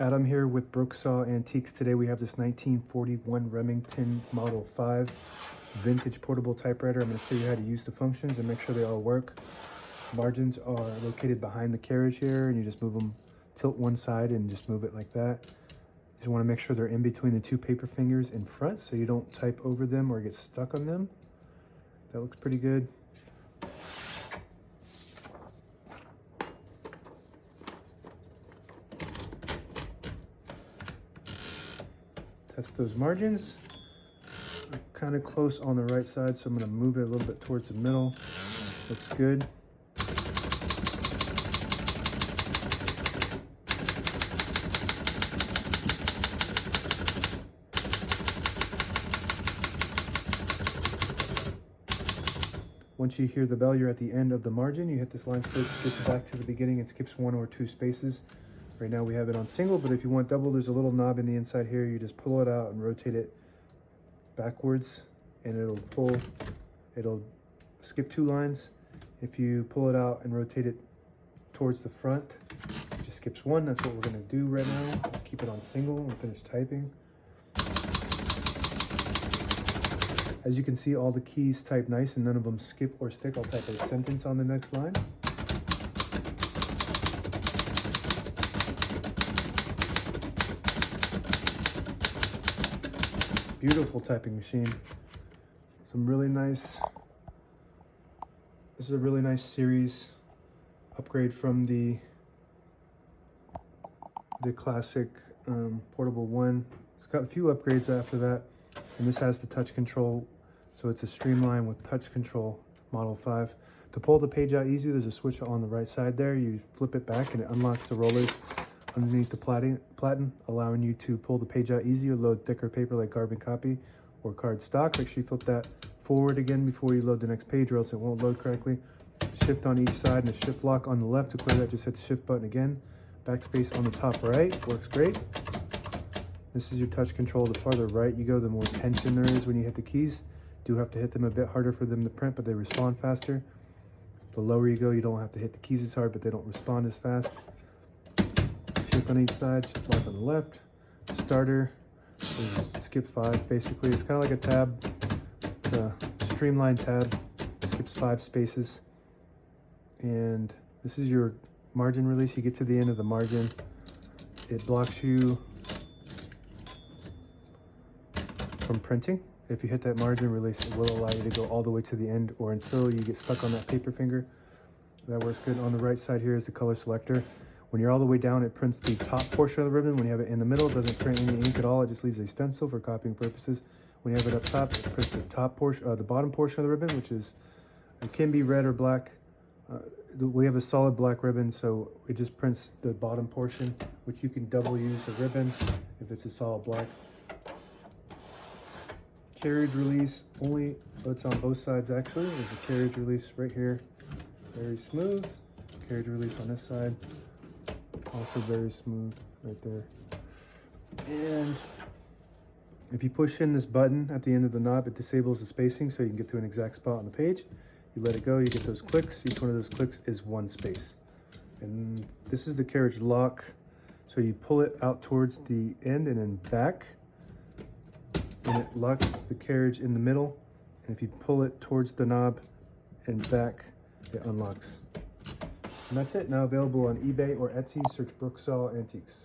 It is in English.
Adam here with Brooksaw Antiques. Today we have this 1941 Remington Model 5 vintage portable typewriter. I'm going to show you how to use the functions and make sure they all work. Margins are located behind the carriage here, and you just move them, tilt one side and just move it like that. You just want to make sure they're in between the two paper fingers in front so you don't type over them or get stuck on them. That looks pretty good. Test those margins. I'm kind of close on the right side, so I'm going to move it a little bit towards the middle. Looks good. Once you hear the bell, you're at the end of the margin. You hit this line switch, gets back to the beginning, and skips 1 or 2 spaces. Right now we have it on single, but if you want double, there's a little knob in the inside here. You just pull it out and rotate it backwards, and it'll skip 2 lines. If you pull it out and rotate it towards the front, it just skips 1. That's what we're gonna do right now. Keep it on single and finish typing. As you can see, all the keys type nice and none of them skip or stick. I'll type a sentence on the next line. Beautiful typing machine. Some really nice, this is a really nice series upgrade from the classic portable one. It's got a few upgrades after that, and this has the touch control, so it's a streamline with touch control Model 5. To pull the page out easy, there's a switch on the right side there. You flip it back and it unlocks the rollers underneath the platen, allowing you to pull the page out easy or load thicker paper like carbon copy or card stock. Make sure you flip that forward again before you load the next page, or else it won't load correctly. Shift on each side and a shift lock on the left. To clear that, just hit the shift button again. Backspace on the top right, works great. This is your touch control. The farther right you go, the more tension there is when you hit the keys. You do have to hit them a bit harder for them to print, but they respond faster. The lower you go, you don't have to hit the keys as hard, but they don't respond as fast. Shift on each side, shift lock on the left. Starter, skip 5 basically. It's kind of like a tab, it's a streamlined tab. Skips 5 spaces. And this is your margin release. You get to the end of the margin, it blocks you from printing. If you hit that margin release, it will allow you to go all the way to the end or until you get stuck on that paper finger. That works good. On the right side here is the color selector. When you're all the way down, it prints the top portion of the ribbon. When you have it in the middle, it doesn't print any ink at all. It just leaves a stencil for copying purposes. When you have it up top, it prints the top portion, the bottom portion of the ribbon, which is, it can be red or black. We have a solid black ribbon, so it just prints the bottom portion, which you can double use a ribbon if it's a solid black. Carriage release only, it's on both sides actually. There's a carriage release right here, very smooth. Carriage release on this side, also very smooth right there. And if you push in this button at the end of the knob, it disables the spacing so you can get to an exact spot on the page. You let it go, you get those clicks. Each one of those clicks is 1 space. And this is the carriage lock. So you pull it out towards the end and then back, and it locks the carriage in the middle. And if you pull it towards the knob and back, it unlocks. And that's it. Now available on eBay or Etsy. Search Brooksaw Antiques.